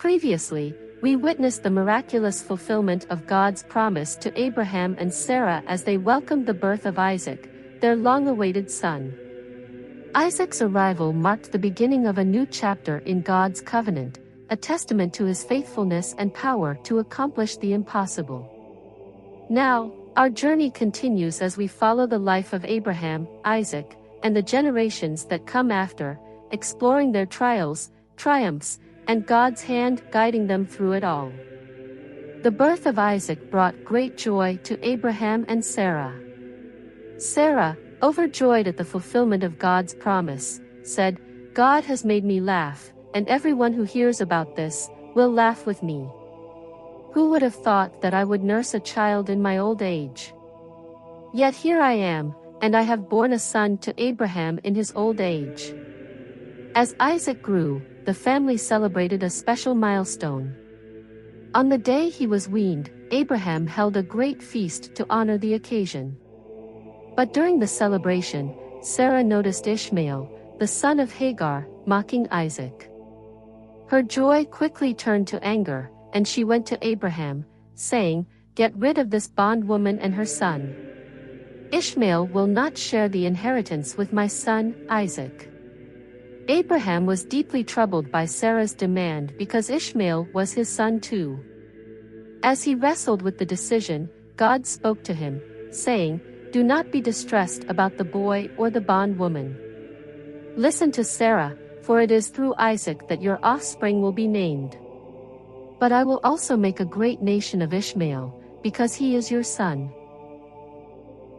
Previously, we witnessed the miraculous fulfillment of God's promise to Abraham and Sarah as they welcomed the birth of Isaac, their long-awaited son. Isaac's arrival marked the beginning of a new chapter in God's covenant, a testament to his faithfulness and power to accomplish the impossible. Now, our journey continues as we follow the life of Abraham, Isaac, and the generations that come after, exploring their trials, triumphs, and God's hand guiding them through it all. The birth of Isaac brought great joy to Abraham and Sarah. Sarah, overjoyed at the fulfillment of God's promise, said, "God has made me laugh, and everyone who hears about this will laugh with me. Who would have thought that I would nurse a child in my old age? Yet here I am, and I have borne a son to Abraham in his old age." As Isaac grew, the family celebrated a special milestone. On the day he was weaned, Abraham held a great feast to honor the occasion. But during the celebration, Sarah noticed Ishmael, the son of Hagar, mocking Isaac. Her joy quickly turned to anger, and she went to Abraham, saying, "Get rid of this bondwoman and her son. Ishmael will not share the inheritance with my son, Isaac." Abraham was deeply troubled by Sarah's demand because Ishmael was his son too. As he wrestled with the decision, God spoke to him, saying, "Do not be distressed about the boy or the bondwoman. Listen to Sarah, for it is through Isaac that your offspring will be named. But I will also make a great nation of Ishmael, because he is your son."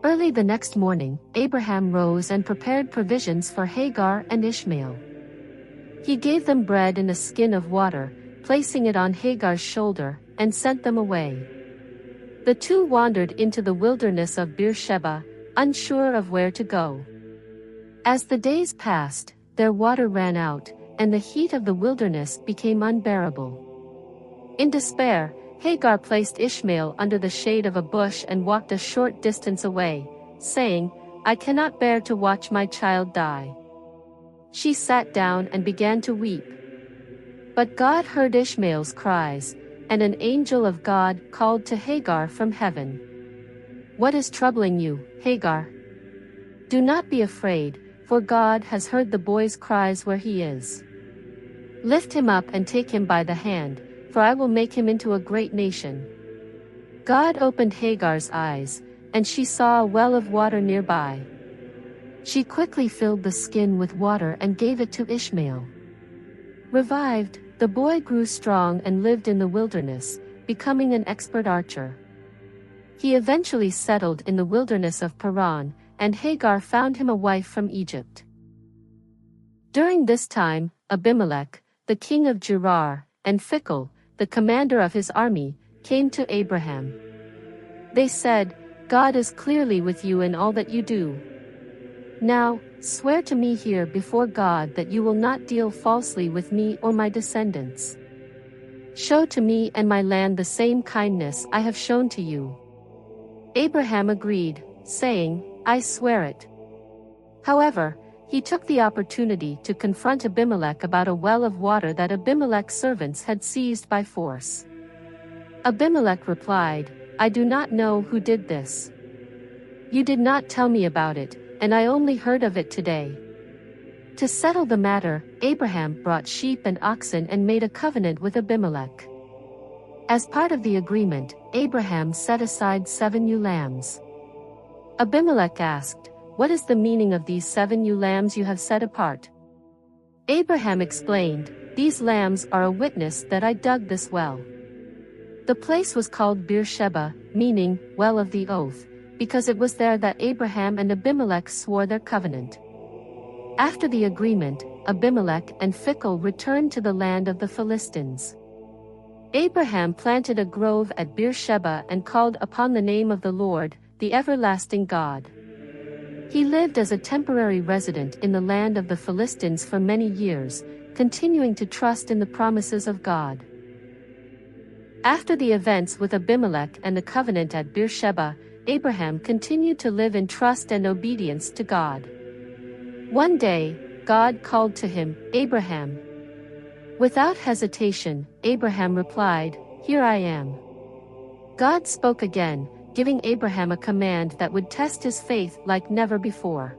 Early the next morning, Abraham rose and prepared provisions for Hagar and Ishmael. He gave them bread in a skin of water, placing it on Hagar's shoulder, and sent them away. The two wandered into the wilderness of Beersheba, unsure of where to go. As the days passed, their water ran out, and the heat of the wilderness became unbearable. In despair, Hagar placed Ishmael under the shade of a bush and walked a short distance away, saying, "I cannot bear to watch my child die." She sat down and began to weep. But God heard Ishmael's cries, and an angel of God called to Hagar from heaven. "What is troubling you, Hagar? Do not be afraid, for God has heard the boy's cries where he is. Lift him up and take him by the hand, for I will make him into a great nation." God opened Hagar's eyes, and she saw a well of water nearby. She quickly filled the skin with water and gave it to Ishmael. Revived, the boy grew strong and lived in the wilderness, becoming an expert archer. He eventually settled in the wilderness of Paran, and Hagar found him a wife from Egypt. During this time, Abimelech, the king of Gerar, and Phicol, the commander of his army, came to Abraham. They said, "God is clearly with you in all that you do. Now, swear to me here before God that you will not deal falsely with me or my descendants. Show to me and my land the same kindness I have shown to you." Abraham agreed, saying, "I swear it." However, he took the opportunity to confront Abimelech about a well of water that Abimelech's servants had seized by force. Abimelech replied, "I do not know who did this. You did not tell me about it, and I only heard of it today." To settle the matter, Abraham brought sheep and oxen and made a covenant with Abimelech. As part of the agreement, Abraham set aside 7 ewe lambs. Abimelech asked, "What is the meaning of these 7 ewe lambs you have set apart?" Abraham explained, "These lambs are a witness that I dug this well." The place was called Beersheba, meaning, well of the oath, because it was there that Abraham and Abimelech swore their covenant. After the agreement, Abimelech and Phicol returned to the land of the Philistines. Abraham planted a grove at Beersheba and called upon the name of the Lord, the everlasting God. He lived as a temporary resident in the land of the Philistines for many years, continuing to trust in the promises of God. After the events with Abimelech and the covenant at Beersheba, Abraham continued to live in trust and obedience to God. One day, God called to him, "Abraham." Without hesitation, Abraham replied, "Here I am." God spoke again, giving Abraham a command that would test his faith like never before.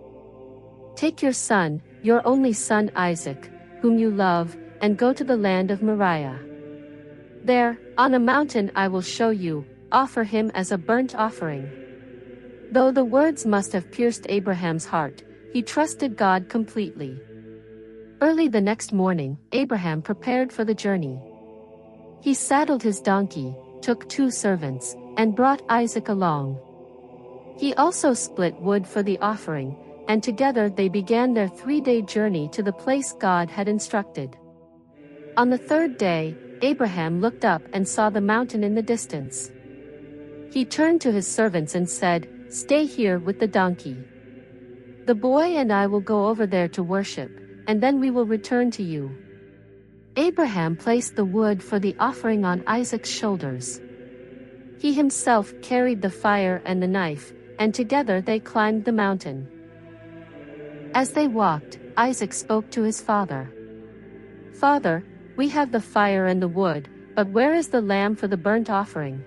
"Take your son, your only son Isaac, whom you love, and go to the land of Moriah. There, on a mountain I will show you, offer him as a burnt offering." Though the words must have pierced Abraham's heart, he trusted God completely. Early the next morning, Abraham prepared for the journey. He saddled his donkey, took 2 servants, and brought Isaac along. He also split wood for the offering, and together they began their 3-day journey to the place God had instructed. On the 3rd day, Abraham looked up and saw the mountain in the distance. He turned to his servants and said, "Stay here with the donkey. The boy and I will go over there to worship, and then we will return to you." Abraham placed the wood for the offering on Isaac's shoulders. He himself carried the fire and the knife, and together they climbed the mountain. As they walked, Isaac spoke to his father. "Father, we have the fire and the wood, but where is the lamb for the burnt offering?"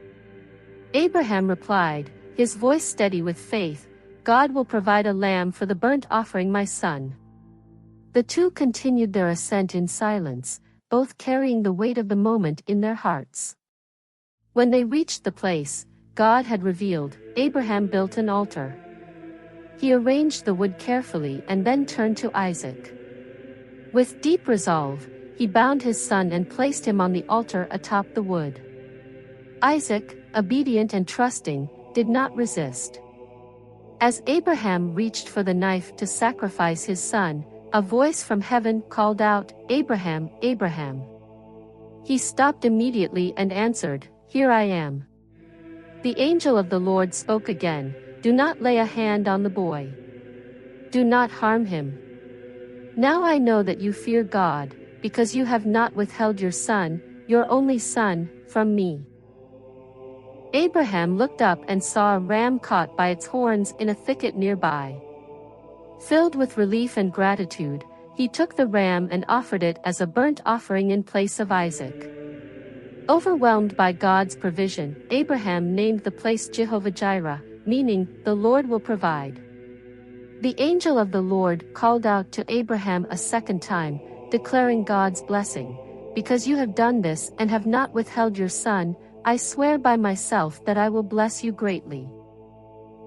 Abraham replied, his voice steady with faith, "God will provide a lamb for the burnt offering, my son." The two continued their ascent in silence, both carrying the weight of the moment in their hearts. When they reached the place God had revealed, Abraham built an altar. He arranged the wood carefully and then turned to Isaac. With deep resolve, he bound his son and placed him on the altar atop the wood. Isaac, obedient and trusting, did not resist. As Abraham reached for the knife to sacrifice his son, a voice from heaven called out, "Abraham, Abraham." He stopped immediately and answered, "Here I am." The angel of the Lord spoke again, "Do not lay a hand on the boy. Do not harm him. Now I know that you fear God, because you have not withheld your son, your only son, from me." Abraham looked up and saw a ram caught by its horns in a thicket nearby. Filled with relief and gratitude, he took the ram and offered it as a burnt offering in place of Isaac. Overwhelmed by God's provision, Abraham named the place Jehovah-Jireh, meaning, "The Lord will provide." The angel of the Lord called out to Abraham a second time, declaring God's blessing, "Because you have done this and have not withheld your son, I swear by myself that I will bless you greatly.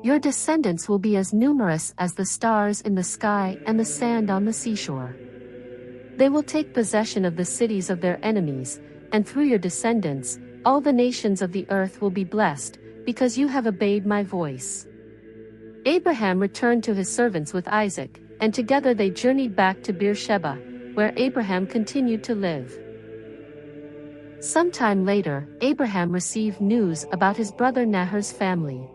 Your descendants will be as numerous as the stars in the sky and the sand on the seashore. They will take possession of the cities of their enemies, and through your descendants, all the nations of the earth will be blessed, because you have obeyed my voice." Abraham returned to his servants with Isaac, and together they journeyed back to Beersheba, where Abraham continued to live. Sometime later, Abraham received news about his brother Nahor's family.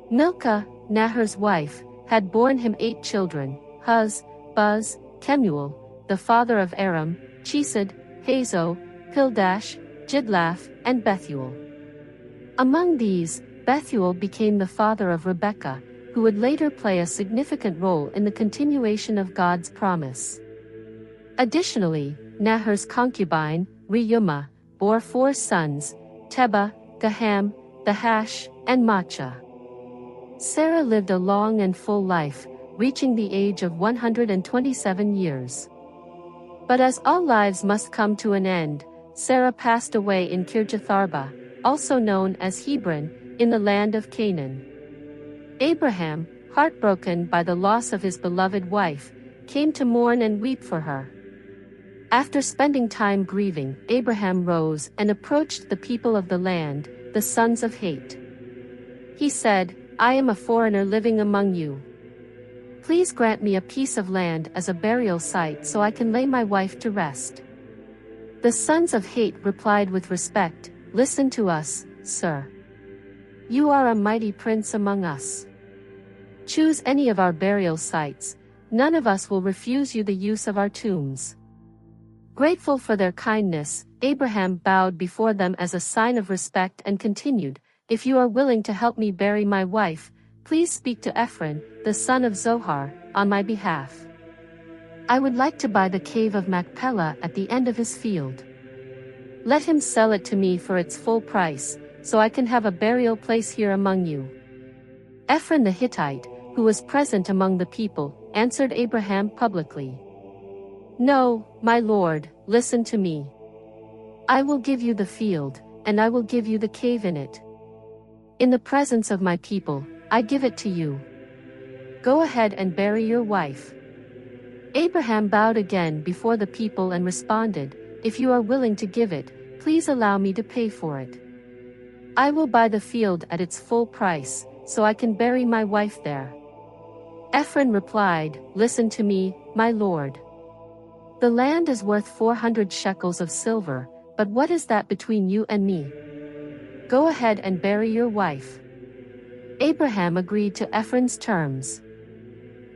Milcah, Nahor's wife, had borne him 8 children, Huz, Buz, Kemuel, the father of Aram, Chesed, Hazo, Pildash, Jidlaph, and Bethuel. Among these, Bethuel became the father of Rebekah, who would later play a significant role in the continuation of God's promise. Additionally, Nahor's concubine, Reumah, bore 4 sons, Tebah, Gaham, Nahash, and Maachah. Sarah lived a long and full life, reaching the age of 127 years. But as all lives must come to an end, Sarah passed away in Kirjatharba, also known as Hebron, in the land of Canaan. Abraham, heartbroken by the loss of his beloved wife, came to mourn and weep for her. After spending time grieving, Abraham rose and approached the people of the land, the sons of Het. He said, "I am a foreigner living among you. Please grant me a piece of land as a burial site so I can lay my wife to rest." The sons of Het replied with respect, "Listen to us, sir. You are a mighty prince among us. Choose any of our burial sites, none of us will refuse you the use of our tombs." Grateful for their kindness, Abraham bowed before them as a sign of respect and continued, "If you are willing to help me bury my wife, please speak to Ephron, the son of Zohar, on my behalf." I would like to buy the cave of Machpelah at the end of his field. Let him sell it to me for its full price, so I can have a burial place here among you." Ephron the Hittite, who was present among the people, answered Abraham publicly, "No, my lord, listen to me. I will give you the field, and I will give you the cave in it. In the presence of my people, I give it to you. Go ahead and bury your wife." Abraham bowed again before the people and responded, "If you are willing to give it, please allow me to pay for it. I will buy the field at its full price, so I can bury my wife there." Ephron replied, "Listen to me, my lord. The land is worth 400 shekels of silver, but what is that between you and me? Go ahead and bury your wife." Abraham agreed to Ephron's terms.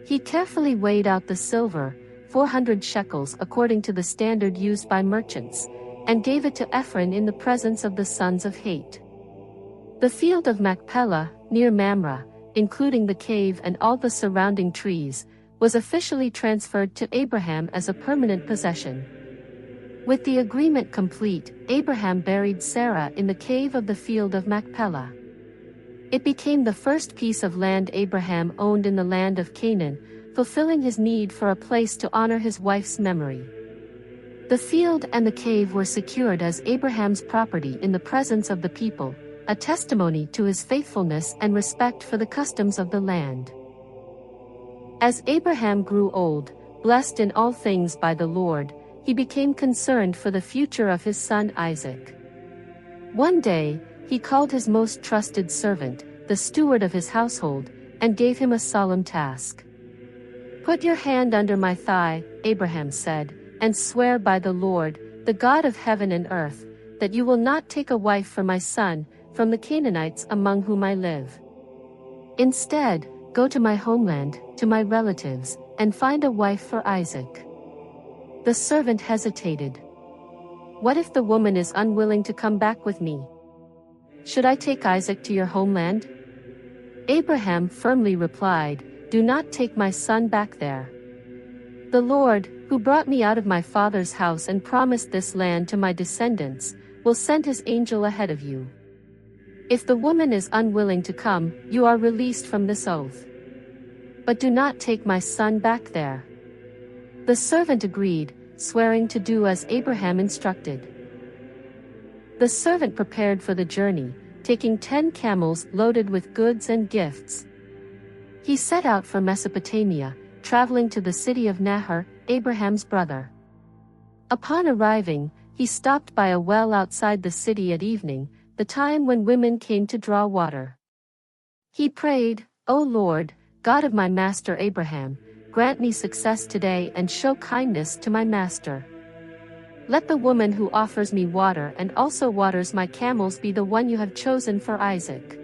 He carefully weighed out the silver, 400 shekels according to the standard used by merchants, and gave it to Ephron in the presence of the sons of Het. The field of Machpelah, near Mamre, including the cave and all the surrounding trees, was officially transferred to Abraham as a permanent possession. With the agreement complete, Abraham buried Sarah in the cave of the field of Machpelah. It became the first piece of land Abraham owned in the land of Canaan, fulfilling his need for a place to honor his wife's memory. The field and the cave were secured as Abraham's property in the presence of the people, a testimony to his faithfulness and respect for the customs of the land. As Abraham grew old, blessed in all things by the Lord, he became concerned for the future of his son Isaac. One day, he called his most trusted servant, the steward of his household, and gave him a solemn task. "Put your hand under my thigh," Abraham said, "and swear by the Lord, the God of heaven and earth, that you will not take a wife for my son from the Canaanites among whom I live. Instead, go to my homeland, to my relatives, and find a wife for Isaac." The servant hesitated. "What if the woman is unwilling to come back with me? Should I take Isaac to your homeland?" Abraham firmly replied, "Do not take my son back there. The Lord, who brought me out of my father's house and promised this land to my descendants, will send his angel ahead of you. If the woman is unwilling to come, you are released from this oath. But do not take my son back there." The servant agreed, swearing to do as Abraham instructed. The servant prepared for the journey, taking 10 camels loaded with goods and gifts. He set out for Mesopotamia, traveling to the city of Nahor, Abraham's brother. Upon arriving, he stopped by a well outside the city at evening, the time when women came to draw water. He prayed, "O Lord, God of my master Abraham, grant me success today and show kindness to my master. Let the woman who offers me water and also waters my camels be the one you have chosen for Isaac."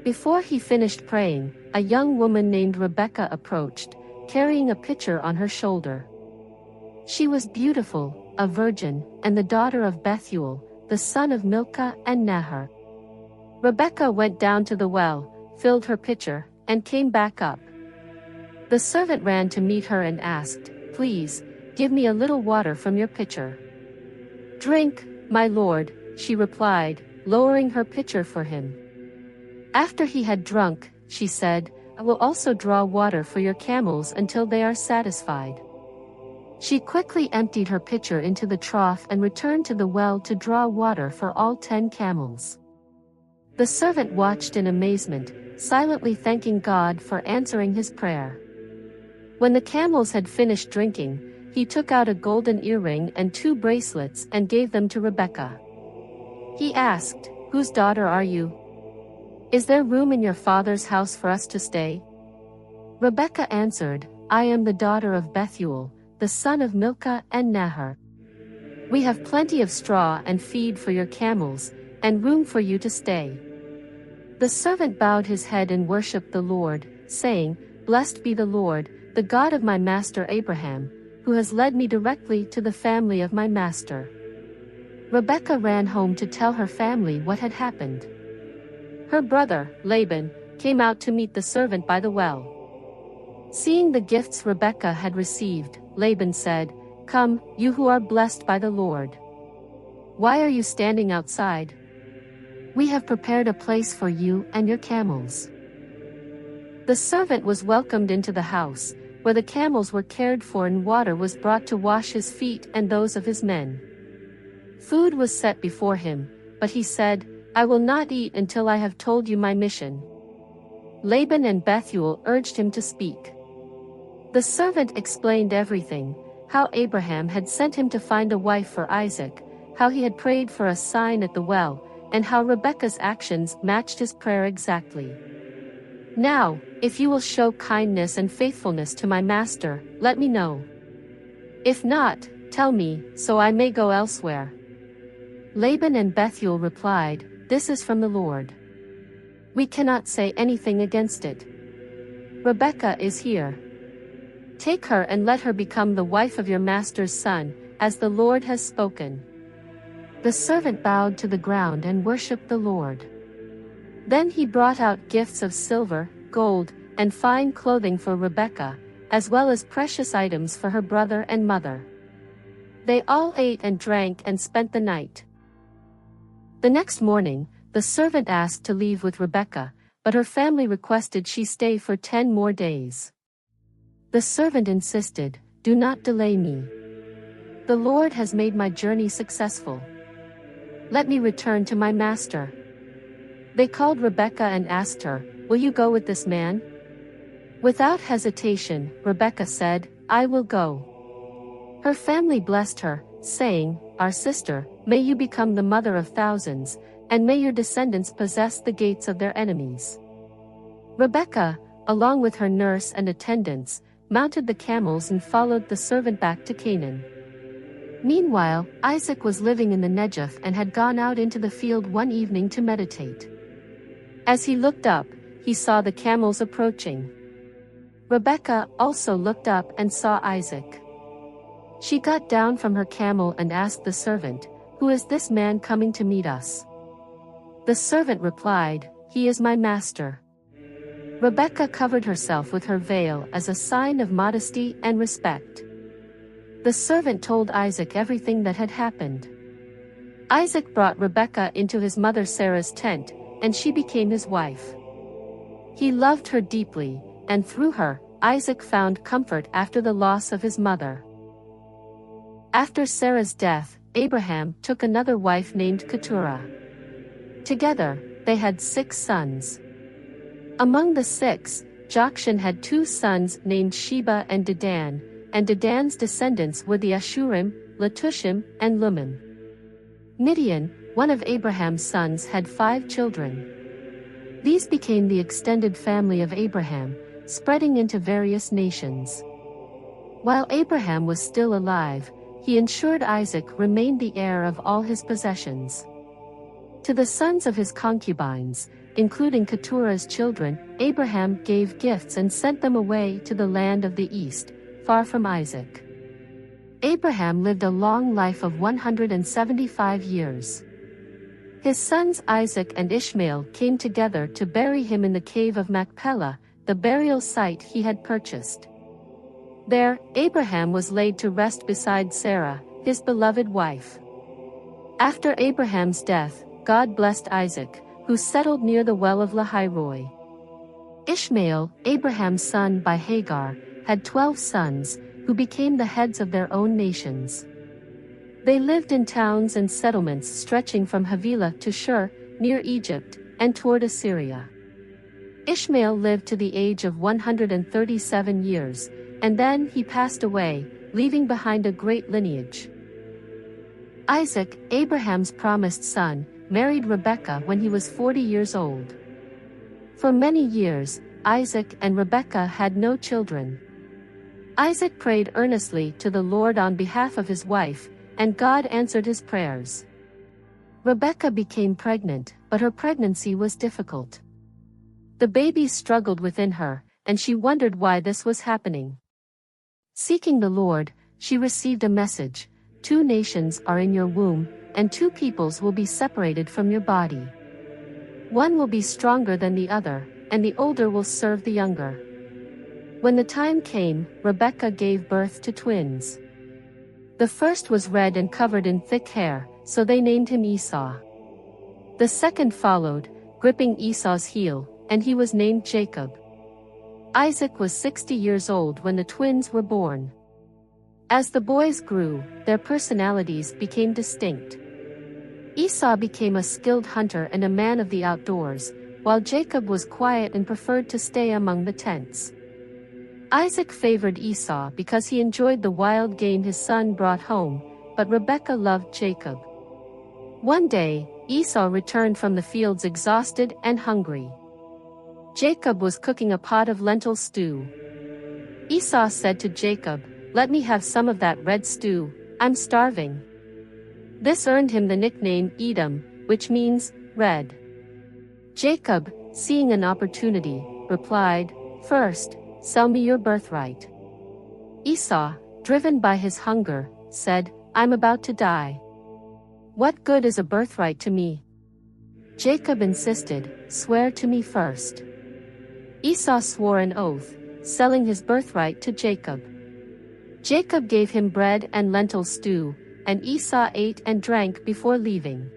Before he finished praying, a young woman named Rebekah approached, carrying a pitcher on her shoulder. She was beautiful, a virgin, and the daughter of Bethuel, the son of Milcah and Nahor. Rebekah went down to the well, filled her pitcher, and came back up. The servant ran to meet her and asked, "Please, give me a little water from your pitcher." "Drink, my lord," she replied, lowering her pitcher for him. After he had drunk, she said, "I will also draw water for your camels until they are satisfied." She quickly emptied her pitcher into the trough and returned to the well to draw water for all 10 camels. The servant watched in amazement, silently thanking God for answering his prayer. When the camels had finished drinking, he took out a golden earring and 2 bracelets and gave them to Rebekah. He asked, "Whose daughter are you? Is there room in your father's house for us to stay?" Rebekah answered, "I am the daughter of Bethuel, the son of Milcah and Nahor. We have plenty of straw and feed for your camels, and room for you to stay." The servant bowed his head and worshipped the Lord, saying, "Blessed be the Lord, the God of my master Abraham, who has led me directly to the family of my master." Rebekah ran home to tell her family what had happened. Her brother, Laban, came out to meet the servant by the well. Seeing the gifts Rebekah had received, Laban said, "Come, you who are blessed by the Lord. Why are you standing outside? We have prepared a place for you and your camels." The servant was welcomed into the house, where the camels were cared for and water was brought to wash his feet and those of his men. Food was set before him, but he said, "I will not eat until I have told you my mission." Laban and Bethuel urged him to speak. The servant explained everything, how Abraham had sent him to find a wife for Isaac, how he had prayed for a sign at the well, and how Rebekah's actions matched his prayer exactly. "Now, if you will show kindness and faithfulness to my master, let me know. If not, tell me, so I may go elsewhere." Laban and Bethuel replied, "This is from the Lord. We cannot say anything against it. Rebekah is here. Take her and let her become the wife of your master's son, as the Lord has spoken." The servant bowed to the ground and worshipped the Lord. Then he brought out gifts of silver, gold, and fine clothing for Rebekah, as well as precious items for her brother and mother. They all ate and drank and spent the night. The next morning, the servant asked to leave with Rebekah, but her family requested she stay for 10 more days. The servant insisted, "Do not delay me. The Lord has made my journey successful. Let me return to my master." They called Rebekah and asked her, "Will you go with this man?" Without hesitation, Rebekah said, "I will go." Her family blessed her, saying, "Our sister, may you become the mother of thousands, and may your descendants possess the gates of their enemies." Rebekah, along with her nurse and attendants, mounted the camels and followed the servant back to Canaan. Meanwhile, Isaac was living in the Negev and had gone out into the field one evening to meditate. As he looked up, he saw the camels approaching. Rebekah also looked up and saw Isaac. She got down from her camel and asked the servant, "Who is this man coming to meet us?" The servant replied, "He is my master." Rebekah covered herself with her veil as a sign of modesty and respect. The servant told Isaac everything that had happened. Isaac brought Rebekah into his mother Sarah's tent, and she became his wife. He loved her deeply, and through her, Isaac found comfort after the loss of his mother. After Sarah's death, Abraham took another wife named Keturah. Together, they had 6 sons. Among the 6, Jokshan had 2 sons named Sheba and Dedan, and Dedan's descendants were the Ashurim, Letushim, and Lumim. Midian, one of Abraham's sons, had 5 children. These became the extended family of Abraham, spreading into various nations. While Abraham was still alive, he ensured Isaac remained the heir of all his possessions. To the sons of his concubines, including Keturah's children, Abraham gave gifts and sent them away to the land of the east, far from Isaac. Abraham lived a long life of 175 years. His sons Isaac and Ishmael came together to bury him in the cave of Machpelah, the burial site he had purchased. There, Abraham was laid to rest beside Sarah, his beloved wife. After Abraham's death, God blessed Isaac, who settled near the well of Lahairoi. Ishmael, Abraham's son by Hagar, had 12 sons, who became the heads of their own nations. They lived in towns and settlements stretching from Havilah to Shur, near Egypt, and toward Assyria. Ishmael lived to the age of 137 years, and then he passed away, leaving behind a great lineage. Isaac, Abraham's promised son, married Rebekah when he was 40 years old. For many years, Isaac and Rebekah had no children. Isaac prayed earnestly to the Lord on behalf of his wife, and God answered his prayers. Rebekah became pregnant, but her pregnancy was difficult. The baby struggled within her, and she wondered why this was happening. Seeking the Lord, she received a message: 2 nations are in your womb, and 2 peoples will be separated from your body. One will be stronger than the other, and the older will serve the younger. When the time came, Rebekah gave birth to twins. The first was red and covered in thick hair, so they named him Esau. The second followed, gripping Esau's heel, and he was named Jacob. Isaac was 60 years old when the twins were born. As the boys grew, their personalities became distinct. Esau became a skilled hunter and a man of the outdoors, while Jacob was quiet and preferred to stay among the tents. Isaac favored Esau because he enjoyed the wild game his son brought home, but Rebekah loved Jacob. One day, Esau returned from the fields exhausted and hungry. Jacob was cooking a pot of lentil stew. Esau said to Jacob, "Let me have some of that red stew, I'm starving." This earned him the nickname Edom, which means red. Jacob, seeing an opportunity, replied, "First, sell me your birthright." Esau, driven by his hunger, said, "I'm about to die. What good is a birthright to me?" Jacob insisted, "Swear to me first." Esau swore an oath, selling his birthright to Jacob. Jacob gave him bread and lentil stew, and Esau ate and drank before leaving.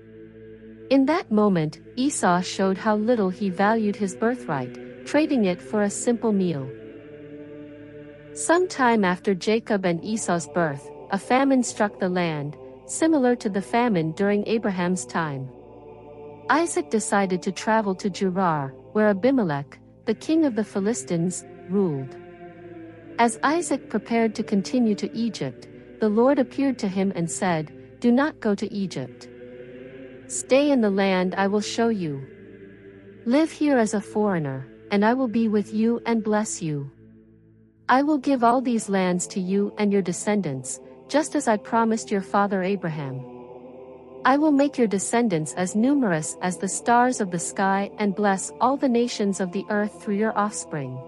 In that moment, Esau showed how little he valued his birthright, trading it for a simple meal. Some time after Jacob and Esau's birth, a famine struck the land, similar to the famine during Abraham's time. Isaac decided to travel to Gerar, where Abimelech, the king of the Philistines, ruled. As Isaac prepared to continue to Egypt, the Lord appeared to him and said, "Do not go to Egypt. Stay in the land I will show you. Live here as a foreigner, and I will be with you and bless you. I will give all these lands to you and your descendants, just as I promised your father Abraham. I will make your descendants as numerous as the stars of the sky and bless all the nations of the earth through your offspring.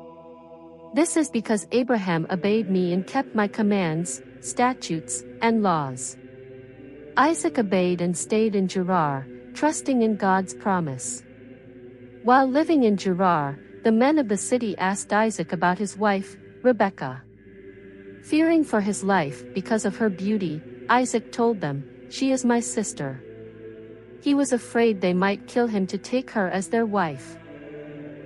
This is because Abraham obeyed me and kept my commands, statutes, and laws." Isaac obeyed and stayed in Gerar, trusting in God's promise. While living in Gerar, the men of the city asked Isaac about his wife, Rebekah. Fearing for his life because of her beauty, Isaac told them, "She is my sister." He was afraid they might kill him to take her as their wife.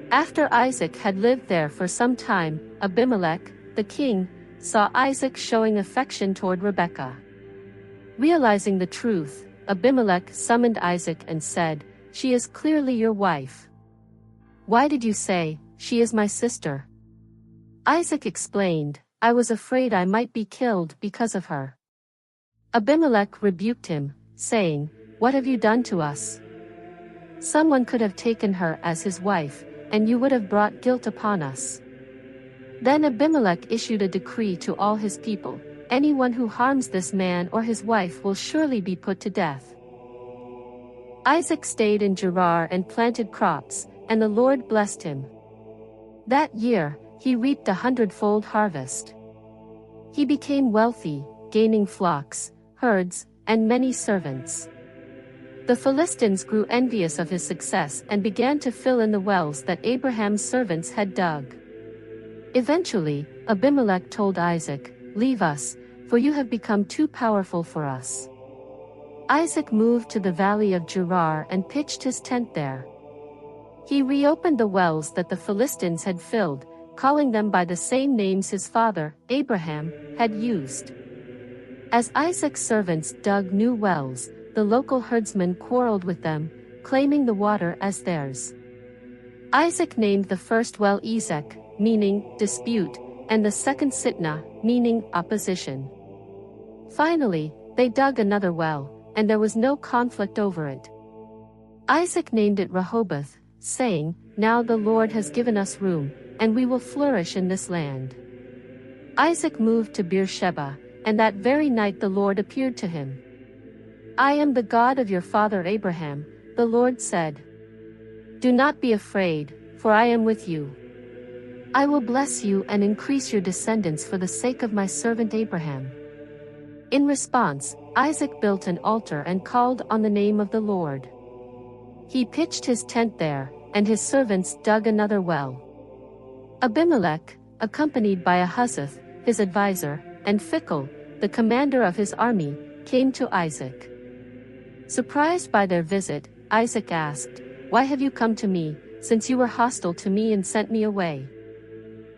After Isaac had lived there for some time, Abimelech, the king, saw Isaac showing affection toward Rebekah. Realizing the truth, Abimelech summoned Isaac and said, "She is clearly your wife. Why did you say, 'She is my sister'?" Isaac explained, "I was afraid I might be killed because of her." Abimelech rebuked him, saying, "What have you done to us? Someone could have taken her as his wife, and you would have brought guilt upon us." Then Abimelech issued a decree to all his people, "Anyone who harms this man or his wife will surely be put to death." Isaac stayed in Gerar and planted crops, and the Lord blessed him. That year, he reaped 100-fold harvest. He became wealthy, gaining flocks, herds, and many servants. The Philistines grew envious of his success and began to fill in the wells that Abraham's servants had dug. Eventually, Abimelech told Isaac, "Leave us, for you have become too powerful for us." Isaac moved to the valley of Gerar and pitched his tent there. He reopened the wells that the Philistines had filled, calling them by the same names his father, Abraham, had used. As Isaac's servants dug new wells, the local herdsmen quarreled with them, claiming the water as theirs. Isaac named the first well Esek, meaning dispute, and the second Sitnah, meaning opposition. Finally, they dug another well, and there was no conflict over it. Isaac named it Rehoboth, saying, "Now the Lord has given us room, and we will flourish in this land." Isaac moved to Beersheba, and that very night the Lord appeared to him. "I am the God of your father Abraham," the Lord said. "Do not be afraid, for I am with you. I will bless you and increase your descendants for the sake of my servant Abraham." In response, Isaac built an altar and called on the name of the Lord. He pitched his tent there, and his servants dug another well. Abimelech, accompanied by Ahuzzath, his advisor, and Phicol, the commander of his army, came to Isaac. Surprised by their visit, Isaac asked, "Why have you come to me, since you were hostile to me and sent me away?"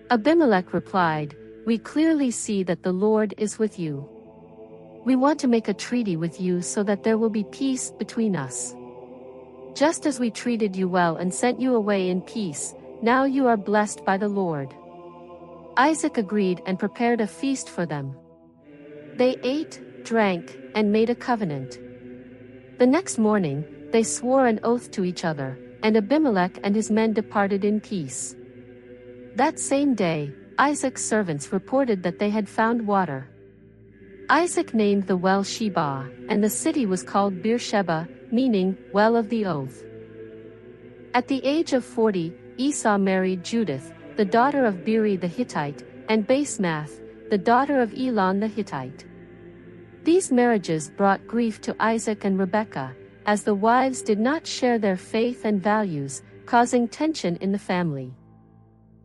Abimelech replied, "We clearly see that the Lord is with you. We want to make a treaty with you so that there will be peace between us. Just as we treated you well and sent you away in peace, now you are blessed by the Lord." Isaac agreed and prepared a feast for them. They ate, drank, and made a covenant. The next morning, they swore an oath to each other, and Abimelech and his men departed in peace. That same day, Isaac's servants reported that they had found water. Isaac named the well Sheba, and the city was called Beersheba, meaning, well of the oath. At the age of 40, Esau married Judith, the daughter of Beeri the Hittite, and Basemath, the daughter of Elon the Hittite. These marriages brought grief to Isaac and Rebekah, as the wives did not share their faith and values, causing tension in the family.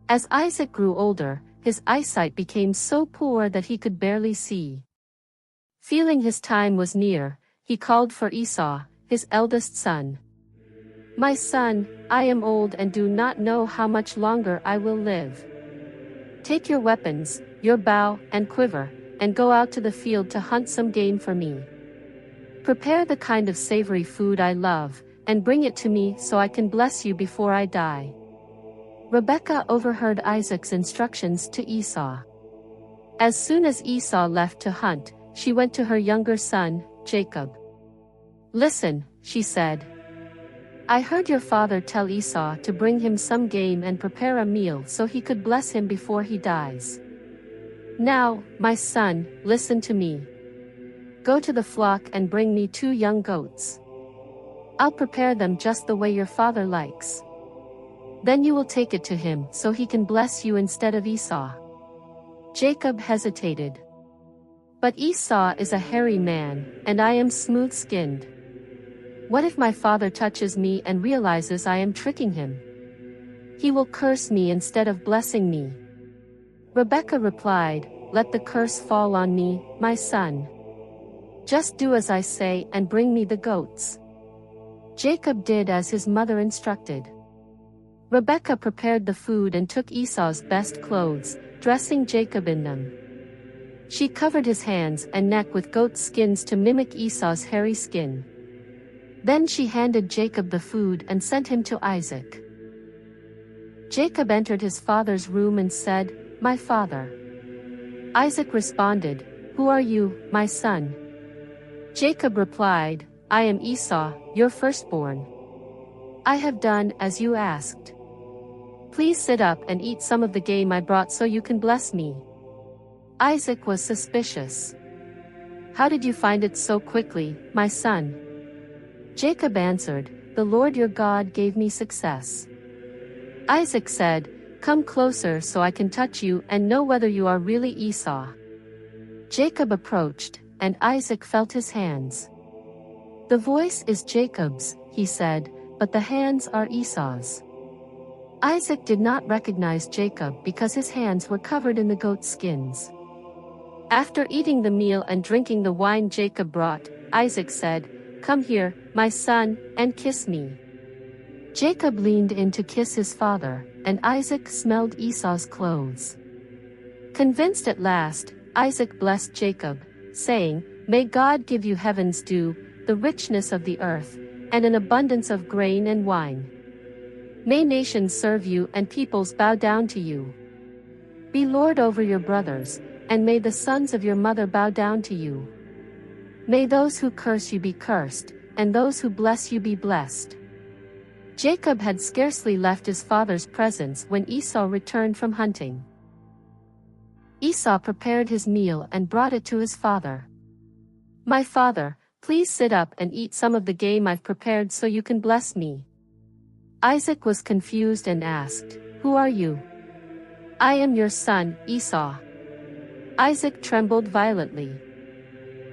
As Isaac grew older, his eyesight became so poor that he could barely see. Feeling his time was near, he called for Esau, his eldest son. "My son, I am old and do not know how much longer I will live. Take your weapons, your bow and quiver, and go out to the field to hunt some game for me. Prepare the kind of savory food I love, and bring it to me so I can bless you before I die." Rebekah overheard Isaac's instructions to Esau. As soon as Esau left to hunt, she went to her younger son, Jacob. "Listen," she said. "I heard your father tell Esau to bring him some game and prepare a meal so he could bless him before he dies. Now, my son, listen to me. Go to the flock and bring me 2 young goats. I'll prepare them just the way your father likes. Then you will take it to him so he can bless you instead of Esau." Jacob hesitated. "But Esau is a hairy man, and I am smooth-skinned. What if my father touches me and realizes I am tricking him? He will curse me instead of blessing me." Rebekah replied, "Let the curse fall on me, my son. Just do as I say and bring me the goats." Jacob did as his mother instructed. Rebekah prepared the food and took Esau's best clothes, dressing Jacob in them. She covered his hands and neck with goat skins to mimic Esau's hairy skin. Then she handed Jacob the food and sent him to Isaac. Jacob entered his father's room and said, "My father." Isaac responded, "Who are you, my son?" Jacob replied, "I am Esau, your firstborn. I have done as you asked. Please sit up and eat some of the game I brought so you can bless me." Isaac was suspicious. "How did you find it so quickly, my son?" Jacob answered, "The Lord your God gave me success." Isaac said, "Come closer so I can touch you and know whether you are really Esau." Jacob approached, and Isaac felt his hands. "The voice is Jacob's," he said, "but the hands are Esau's." Isaac did not recognize Jacob because his hands were covered in the goat skins. After eating the meal and drinking the wine Jacob brought, Isaac said, "Come here, my son, and kiss me." Jacob leaned in to kiss his father, and Isaac smelled Esau's clothes. Convinced at last, Isaac blessed Jacob, saying, "May God give you heaven's dew, the richness of the earth, and an abundance of grain and wine. May nations serve you and peoples bow down to you. Be lord over your brothers, and may the sons of your mother bow down to you. May those who curse you be cursed, and those who bless you be blessed." Jacob had scarcely left his father's presence when Esau returned from hunting. Esau prepared his meal and brought it to his father. "My father, please sit up and eat some of the game I've prepared so you can bless me." Isaac was confused and asked, "Who are you?" "I am your son, Esau." Isaac trembled violently.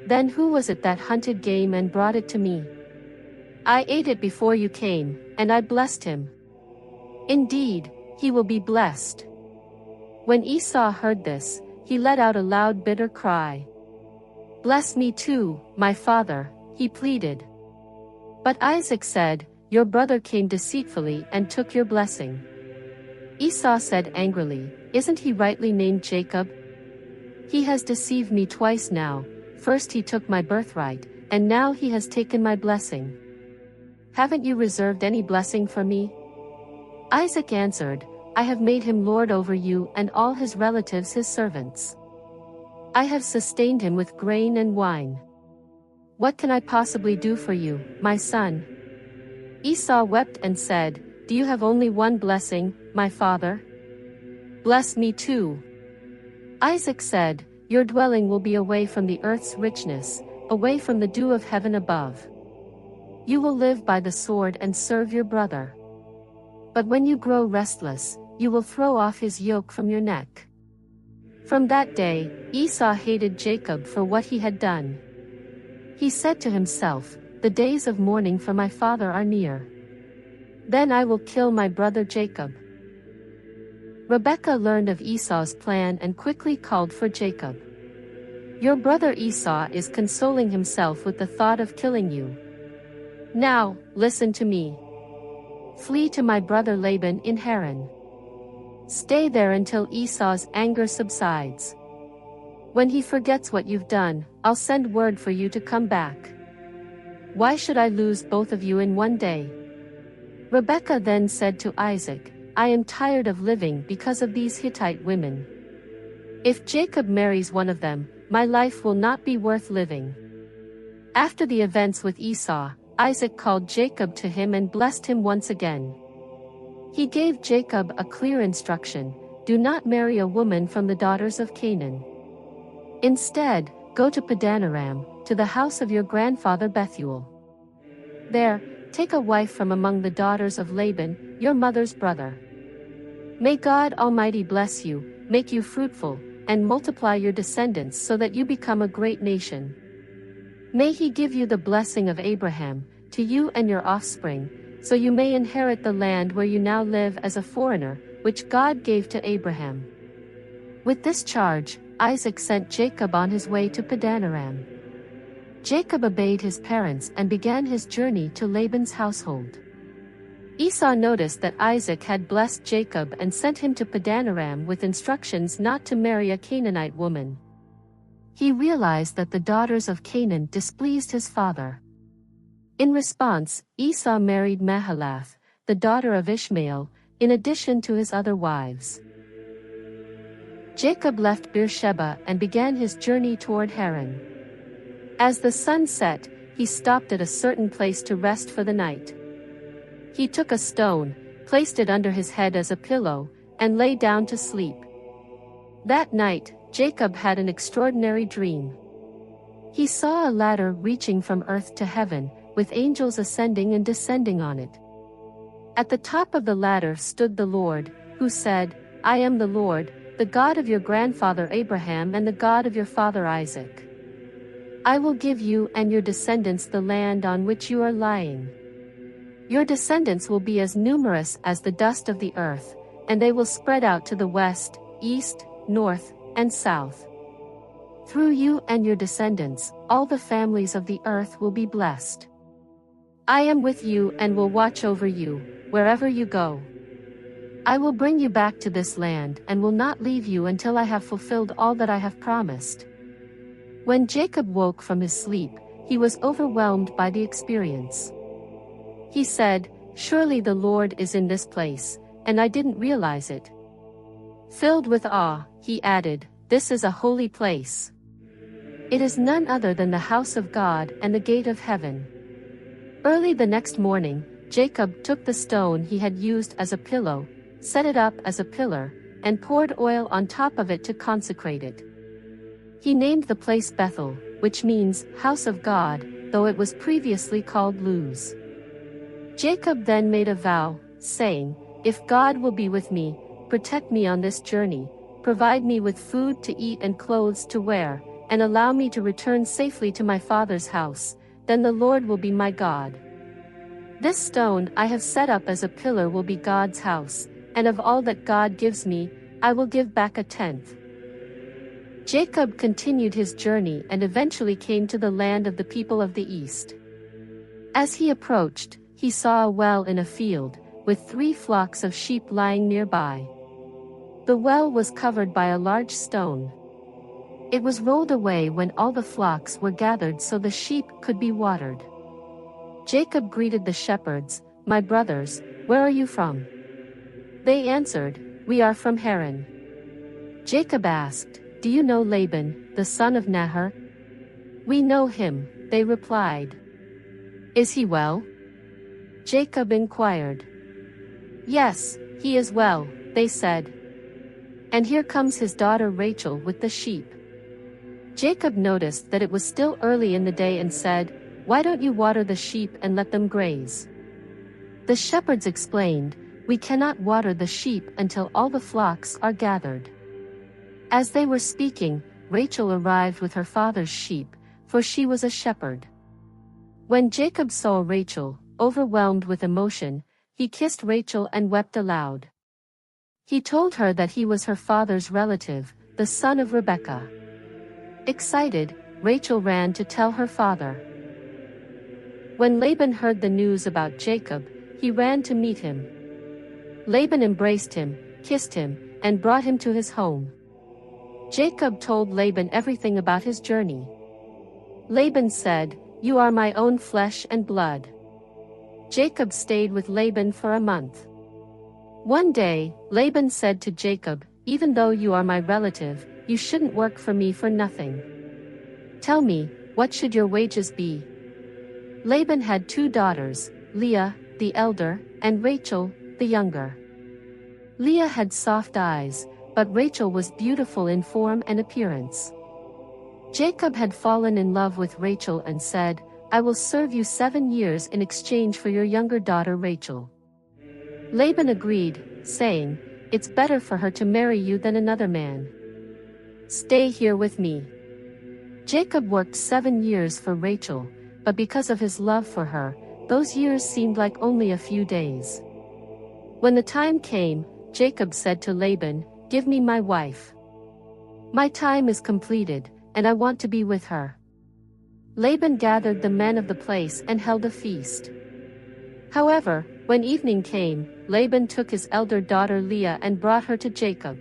"Then who was it that hunted game and brought it to me?" "I ate it before you came, and I blessed him." "Indeed, he will be blessed. When Esau heard this, he let out a loud bitter cry. "Bless me too, my father," he pleaded. But Isaac said, "Your brother came deceitfully and took your blessing." Esau said angrily, "Isn't he rightly named Jacob? He has deceived me twice now. First he took my birthright, and now he has taken my blessing. Haven't you reserved any blessing for me?" Isaac answered, "I have made him lord over you and all his relatives his servants. I have sustained him with grain and wine. What can I possibly do for you, my son?" Esau wept and said, "Do you have only one blessing, my father? Bless me too." Isaac said, "Your dwelling will be away from the earth's richness, away from the dew of heaven above. You will live by the sword and serve your brother. But when you grow restless, you will throw off his yoke from your neck." From that day, Esau hated Jacob for what he had done. He said to himself, "The days of mourning for my father are near. Then I will kill my brother Jacob." Rebekah learned of Esau's plan and quickly called for Jacob. "Your brother Esau is consoling himself with the thought of killing you. Now, listen to me. Flee to my brother Laban in Haran. Stay there until Esau's anger subsides. When he forgets what you've done, I'll send word for you to come back. Why should I lose both of you in one day?" Rebekah then said to Isaac, "I am tired of living because of these Hittite women. If Jacob marries one of them, my life will not be worth living." After the events with Esau, Isaac called Jacob to him and blessed him once again. He gave Jacob a clear instruction: do not marry a woman from the daughters of Canaan. Instead, go to Padanaram, to the house of your grandfather Bethuel. There, take a wife from among the daughters of Laban, your mother's brother. May God Almighty bless you, make you fruitful, and multiply your descendants so that you become a great nation. May He give you the blessing of Abraham, to you and your offspring, so you may inherit the land where you now live as a foreigner, which God gave to Abraham." With this charge, Isaac sent Jacob on his way to Padanaram. Jacob obeyed his parents and began his journey to Laban's household. Esau noticed that Isaac had blessed Jacob and sent him to Padanaram with instructions not to marry a Canaanite woman. He realized that the daughters of Canaan displeased his father. In response, Esau married Mahalath, the daughter of Ishmael, in addition to his other wives. Jacob left Beersheba and began his journey toward Haran. As the sun set, he stopped at a certain place to rest for the night. He took a stone, placed it under his head as a pillow, and lay down to sleep. That night, Jacob had an extraordinary dream. He saw a ladder reaching from earth to heaven, with angels ascending and descending on it. At the top of the ladder stood the Lord, who said, "I am the Lord, the God of your grandfather Abraham and the God of your father Isaac. I will give you and your descendants the land on which you are lying. Your descendants will be as numerous as the dust of the earth, and they will spread out to the west, east, north, and south. Through you and your descendants, all the families of the earth will be blessed. I am with you and will watch over you, wherever you go. I will bring you back to this land and will not leave you until I have fulfilled all that I have promised." When Jacob woke from his sleep, he was overwhelmed by the experience. He said, "Surely the Lord is in this place, and I didn't realize it." Filled with awe, he added, "This is a holy place. It is none other than the house of God and the gate of heaven." Early the next morning, Jacob took the stone he had used as a pillow, set it up as a pillar, and poured oil on top of it to consecrate it. He named the place Bethel, which means house of God, though it was previously called Luz. Jacob then made a vow, saying, "If God will be with me, protect me on this journey, provide me with food to eat and clothes to wear, and allow me to return safely to my father's house, then the Lord will be my God. This stone I have set up as a pillar will be God's house, and of all that God gives me, I will give back a tenth. Jacob continued his journey and eventually came to the land of the people of the east. As he approached, he saw a well in a field, with 3 flocks of sheep lying nearby. The well was covered by a large stone. It was rolled away when all the flocks were gathered so the sheep could be watered. Jacob greeted the shepherds, "My brothers, where are you from?" They answered, "We are from Haran." Jacob asked, "Do you know Laban, the son of Nahor?" "We know him," they replied. "Is he well?" Jacob inquired. "Yes, he is well," they said. "And here comes his daughter Rachel with the sheep." Jacob noticed that it was still early in the day and said, "Why don't you water the sheep and let them graze?" The shepherds explained, "We cannot water the sheep until all the flocks are gathered." As they were speaking, Rachel arrived with her father's sheep, for she was a shepherd. When Jacob saw Rachel, overwhelmed with emotion, he kissed Rachel and wept aloud. He told her that he was her father's relative, the son of Rebekah. Excited, Rachel ran to tell her father. When Laban heard the news about Jacob, he ran to meet him. Laban embraced him, kissed him, and brought him to his home. Jacob told Laban everything about his journey. Laban said, "You are my own flesh and blood." Jacob stayed with Laban for a month. One day, Laban said to Jacob, "Even though you are my relative, you shouldn't work for me for nothing. Tell me, what should your wages be?" Laban had 2 daughters, Leah, the elder, and Rachel, the younger. Leah had soft eyes, but Rachel was beautiful in form and appearance. Jacob had fallen in love with Rachel and said, "I will serve you 7 years in exchange for your younger daughter Rachel." Laban agreed, saying, "It's better for her to marry you than another man. Stay here with me." Jacob worked 7 years for Rachel, but because of his love for her, those years seemed like only a few days. When the time came, Jacob said to Laban, "Give me my wife. My time is completed, and I want to be with her." Laban gathered the men of the place and held a feast. However, when evening came, Laban took his elder daughter Leah and brought her to Jacob.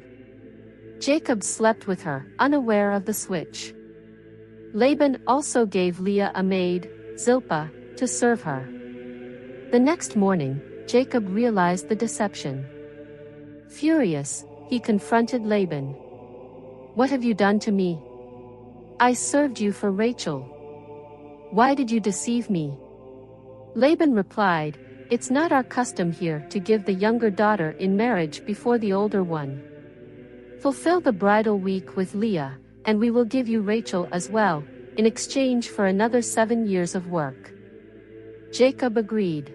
Jacob slept with her, unaware of the switch. Laban also gave Leah a maid, Zilpah, to serve her. The next morning, Jacob realized the deception. Furious, he confronted Laban. "What have you done to me? I served you for Rachel. Why did you deceive me?" Laban replied, "It's not our custom here to give the younger daughter in marriage before the older one. Fulfill the bridal week with Leah, and we will give you Rachel as well, in exchange for another 7 years of work." Jacob agreed.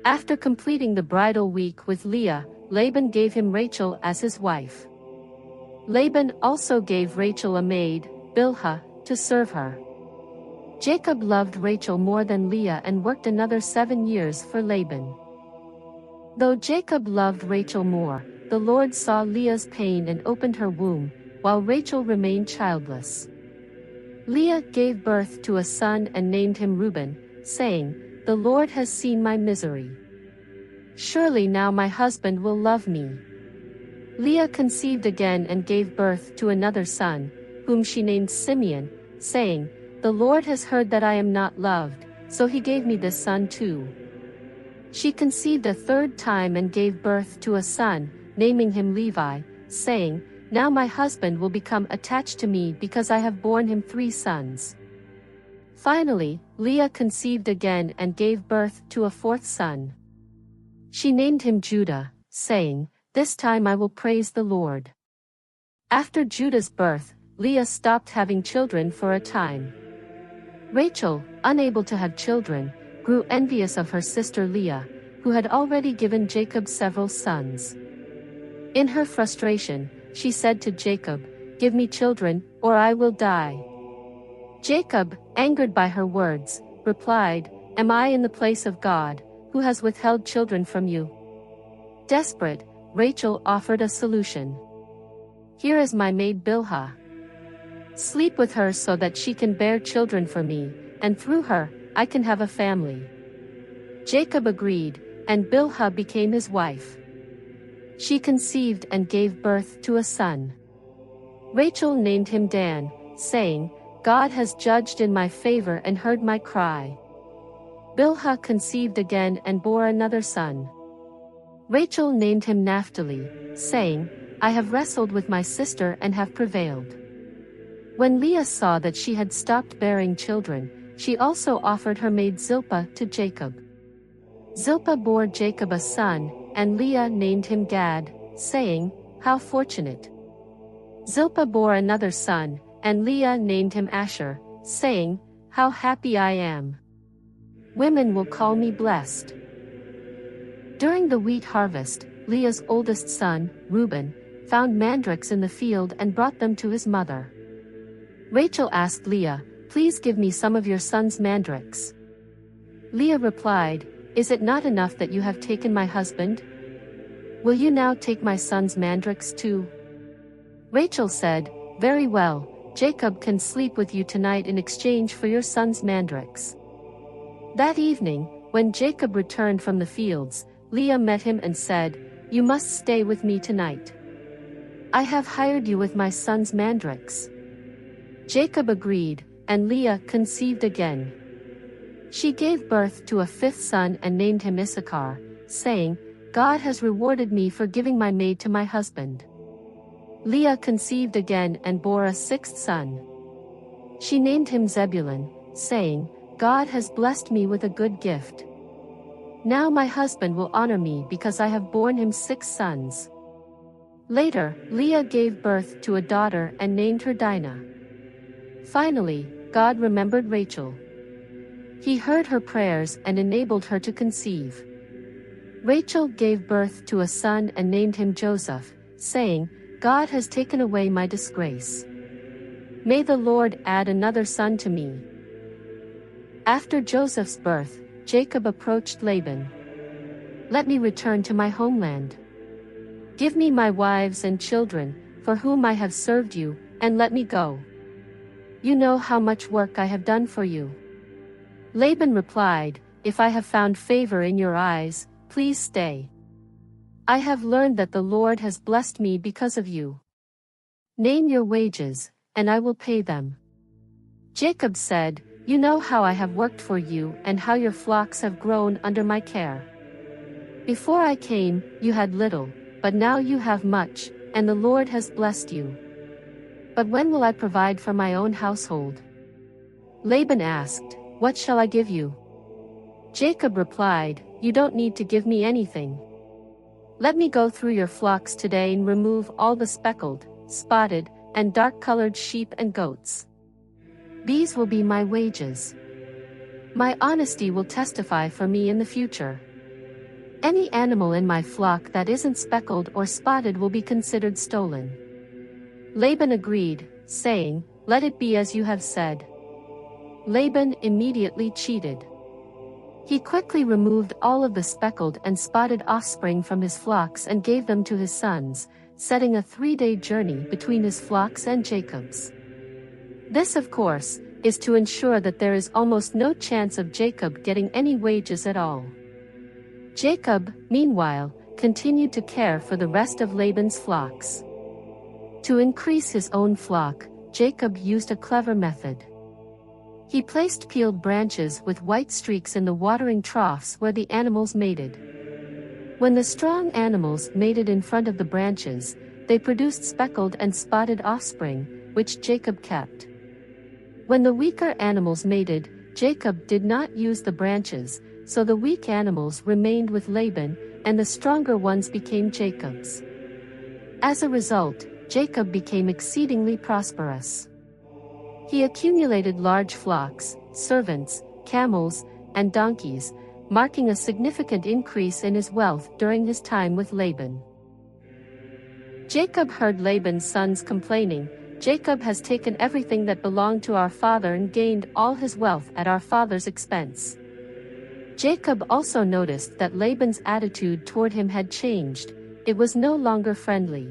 After completing the bridal week with Leah, Laban gave him Rachel as his wife. Laban also gave Rachel a maid, Bilhah, to serve her. Jacob loved Rachel more than Leah and worked another 7 years for Laban. Though Jacob loved Rachel more, the Lord saw Leah's pain and opened her womb, while Rachel remained childless. Leah gave birth to a son and named him Reuben, saying, "The Lord has seen my misery. Surely now my husband will love me." Leah conceived again and gave birth to another son, whom she named Simeon, saying, "The Lord has heard that I am not loved, so he gave me this son too." She conceived a 3rd time and gave birth to a son, naming him Levi, saying, "Now my husband will become attached to me because I have borne him 3 sons. Finally, Leah conceived again and gave birth to a 4th son. She named him Judah, saying, "This time I will praise the Lord." After Judah's birth, Leah stopped having children for a time. Rachel, unable to have children, grew envious of her sister Leah, who had already given Jacob several sons. In her frustration, she said to Jacob, "Give me children, or I will die." Jacob, angered by her words, replied, "Am I in the place of God, who has withheld children from you?" Desperate, Rachel offered a solution. "Here is my maid Bilhah. Sleep with her so that she can bear children for me, and through her, I can have a family." Jacob agreed, and Bilhah became his wife. She conceived and gave birth to a son. Rachel named him Dan, saying, "God has judged in my favor and heard my cry." Bilhah conceived again and bore another son. Rachel named him Naphtali, saying, "I have wrestled with my sister and have prevailed." When Leah saw that she had stopped bearing children, she also offered her maid Zilpah to Jacob. Zilpah bore Jacob a son, and Leah named him Gad, saying, "How fortunate." Zilpah bore another son, and Leah named him Asher, saying, "How happy I am. Women will call me blessed." During the wheat harvest, Leah's oldest son, Reuben, found mandrakes in the field and brought them to his mother. Rachel asked Leah, "Please give me some of your son's mandrakes." Leah replied, "Is it not enough that you have taken my husband? Will you now take my son's mandrakes too?" Rachel said, "Very well, Jacob can sleep with you tonight in exchange for your son's mandrakes." That evening, when Jacob returned from the fields, Leah met him and said, "You must stay with me tonight. I have hired you with my son's mandrakes." Jacob agreed, and Leah conceived again. She gave birth to a fifth son and named him Issachar, saying, "God has rewarded me for giving my maid to my husband." Leah conceived again and bore a sixth son. She named him Zebulun, saying, "God has blessed me with a good gift. Now my husband will honor me because I have borne him 6 sons." Later, Leah gave birth to a daughter and named her Dinah. Finally, God remembered Rachel. He heard her prayers and enabled her to conceive. Rachel gave birth to a son and named him Joseph, saying, "God has taken away my disgrace. May the Lord add another son to me." After Joseph's birth, Jacob approached Laban. "Let me return to my homeland. Give me my wives and children, for whom I have served you, and let me go. You know how much work I have done for you." Laban replied, "If I have found favor in your eyes, please stay. I have learned that the Lord has blessed me because of you. Name your wages, and I will pay them." Jacob said, "You know how I have worked for you and how your flocks have grown under my care. Before I came, you had little, but now you have much, and the Lord has blessed you. But when will I provide for my own household?" Laban asked, "What shall I give you?" Jacob replied, "You don't need to give me anything. Let me go through your flocks today and remove all the speckled, spotted, and dark-colored sheep and goats. These will be my wages. My honesty will testify for me in the future. Any animal in my flock that isn't speckled or spotted will be considered stolen." Laban agreed, saying, "Let it be as you have said." Laban immediately cheated. He quickly removed all of the speckled and spotted offspring from his flocks and gave them to his sons, setting a 3-day journey between his flocks and Jacob's. This, of course, is to ensure that there is almost no chance of Jacob getting any wages at all. Jacob, meanwhile, continued to care for the rest of Laban's flocks. To increase his own flock, Jacob used a clever method. He placed peeled branches with white streaks in the watering troughs where the animals mated. When the strong animals mated in front of the branches, they produced speckled and spotted offspring, which Jacob kept. When the weaker animals mated, Jacob did not use the branches, so the weak animals remained with Laban, and the stronger ones became Jacob's. As a result, Jacob became exceedingly prosperous. He accumulated large flocks, servants, camels, and donkeys, marking a significant increase in his wealth during his time with Laban. Jacob heard Laban's sons complaining, "Jacob has taken everything that belonged to our father and gained all his wealth at our father's expense." Jacob also noticed that Laban's attitude toward him had changed, it was no longer friendly.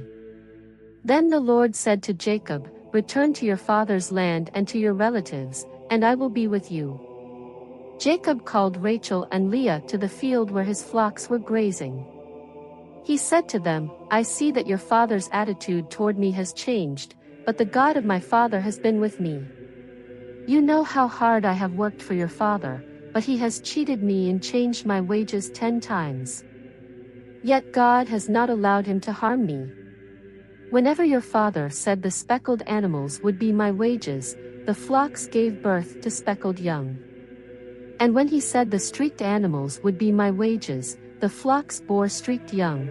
Then the Lord said to Jacob, "Return to your father's land and to your relatives, and I will be with you." Jacob called Rachel and Leah to the field where his flocks were grazing. He said to them, "I see that your father's attitude toward me has changed, but the God of my father has been with me. You know how hard I have worked for your father, but he has cheated me and changed my wages 10 times. Yet God has not allowed him to harm me. Whenever your father said the speckled animals would be my wages, the flocks gave birth to speckled young. And when he said the streaked animals would be my wages, the flocks bore streaked young.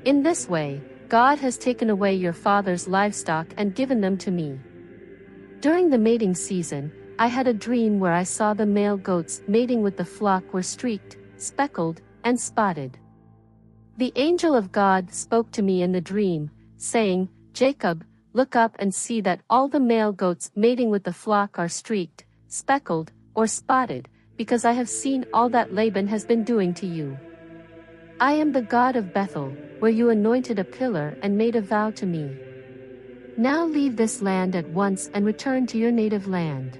In this way, God has taken away your father's livestock and given them to me. During the mating season, I had a dream where I saw the male goats mating with the flock were streaked, speckled, and spotted. The angel of God spoke to me in the dream, saying, 'Jacob, look up and see that all the male goats mating with the flock are streaked, speckled, or spotted, because I have seen all that Laban has been doing to you. I am the God of Bethel, where you anointed a pillar and made a vow to me. Now leave this land at once and return to your native land.'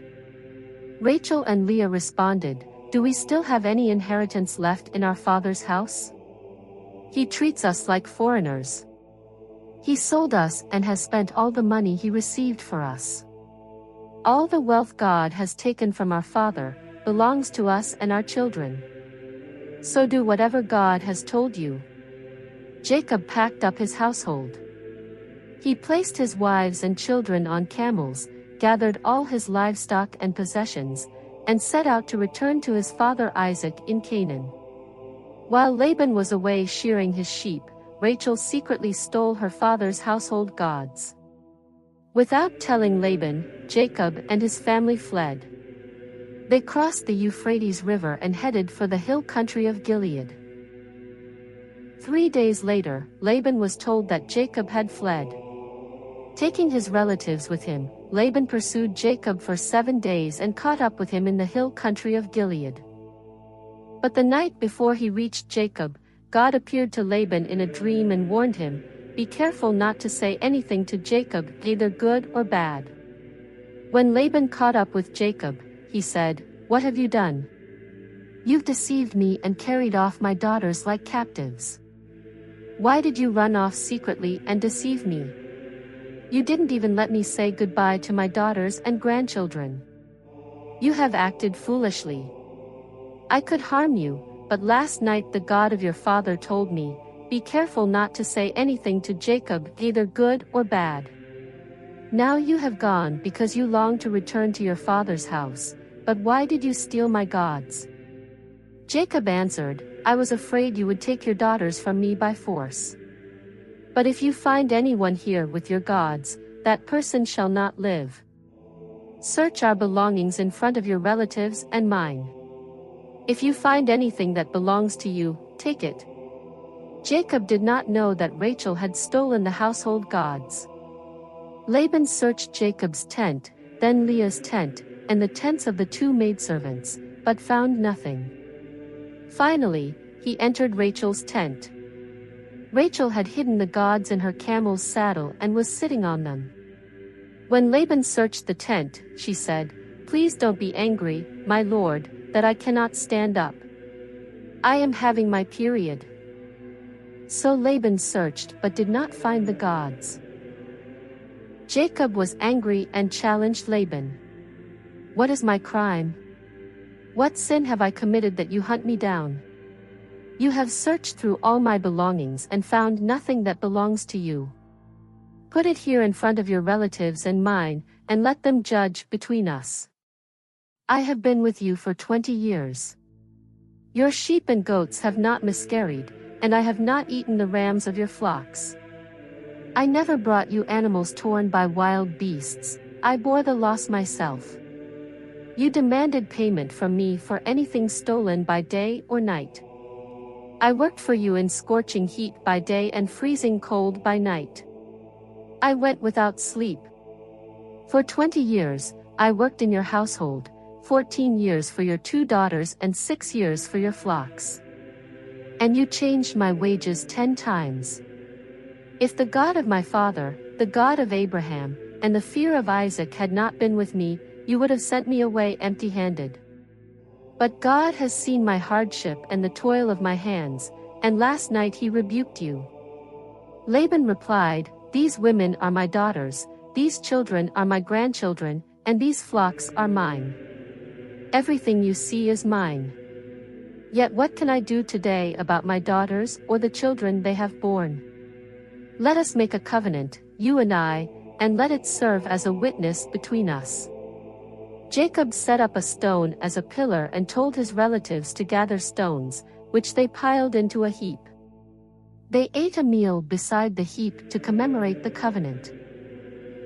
Rachel and Leah responded, 'Do we still have any inheritance left in our father's house? He treats us like foreigners. He sold us and has spent all the money he received for us. All the wealth God has taken from our father belongs to us and our children. So do whatever God has told you.' Jacob packed up his household. He placed his wives and children on camels, gathered all his livestock and possessions, and set out to return to his father Isaac in Canaan. While Laban was away shearing his sheep, Rachel secretly stole her father's household gods. Without telling Laban, Jacob and his family fled. They crossed the Euphrates River and headed for the hill country of Gilead. 3 days later, Laban was told that Jacob had fled. Taking his relatives with him, Laban pursued Jacob for 7 days and caught up with him in the hill country of Gilead. But the night before he reached Jacob, God appeared to Laban in a dream and warned him, "Be careful not to say anything to Jacob, either good or bad." When Laban caught up with Jacob, he said, "What have you done? You've deceived me and carried off my daughters like captives. Why did you run off secretly and deceive me? You didn't even let me say goodbye to my daughters and grandchildren. You have acted foolishly. I could harm you, but last night the God of your father told me, 'Be careful not to say anything to Jacob, either good or bad.' Now you have gone because you long to return to your father's house, but why did you steal my gods?" Jacob answered, "I was afraid you would take your daughters from me by force. But if you find anyone here with your gods, that person shall not live. Search our belongings in front of your relatives and mine. If you find anything that belongs to you, take it." Jacob did not know that Rachel had stolen the household gods. Laban searched Jacob's tent, then Leah's tent, and the tents of the 2 maidservants, but found nothing. Finally, he entered Rachel's tent. Rachel had hidden the gods in her camel's saddle and was sitting on them. When Laban searched the tent, she said, "Please don't be angry, my lord, that I cannot stand up. I am having my period." So Laban searched but did not find the gods. Jacob was angry and challenged Laban. "What is my crime? What sin have I committed that you hunt me down? You have searched through all my belongings and found nothing that belongs to you. Put it here in front of your relatives and mine, and let them judge between us. I have been with you for 20 years. Your sheep and goats have not miscarried, and I have not eaten the rams of your flocks. I never brought you animals torn by wild beasts, I bore the loss myself. You demanded payment from me for anything stolen by day or night. I worked for you in scorching heat by day and freezing cold by night. I went without sleep. For 20 years, I worked in your household, 14 years for your 2 daughters and 6 years for your flocks. And you changed my wages 10 times. If the God of my father, the God of Abraham, and the fear of Isaac had not been with me, you would have sent me away empty-handed. But God has seen my hardship and the toil of my hands, and last night he rebuked you." Laban replied, "These women are my daughters, these children are my grandchildren, and these flocks are mine. Everything you see is mine. Yet what can I do today about my daughters or the children they have borne? Let us make a covenant, you and I, and let it serve as a witness between us." Jacob set up a stone as a pillar and told his relatives to gather stones, which they piled into a heap. They ate a meal beside the heap to commemorate the covenant.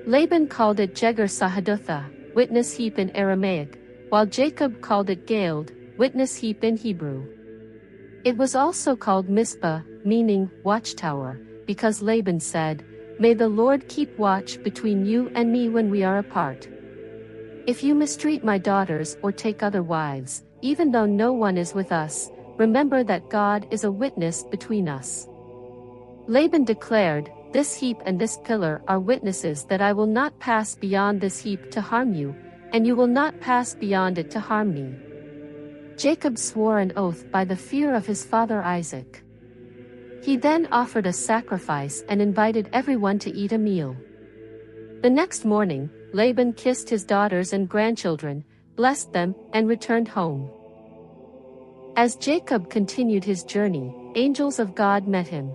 Laban called it Jegar Sahadutha, witness heap in Aramaic, while Jacob called it Galeed, witness heap in Hebrew. It was also called Mizpah, meaning watchtower, because Laban said, "May the Lord keep watch between you and me when we are apart. If you mistreat my daughters or take other wives, even though no one is with us, remember that God is a witness between us." Laban declared, "This heap and this pillar are witnesses that I will not pass beyond this heap to harm you, and you will not pass beyond it to harm me." Jacob swore an oath by the fear of his father Isaac. He then offered a sacrifice and invited everyone to eat a meal. The next morning, Laban kissed his daughters and grandchildren, blessed them, and returned home. As Jacob continued his journey, angels of God met him.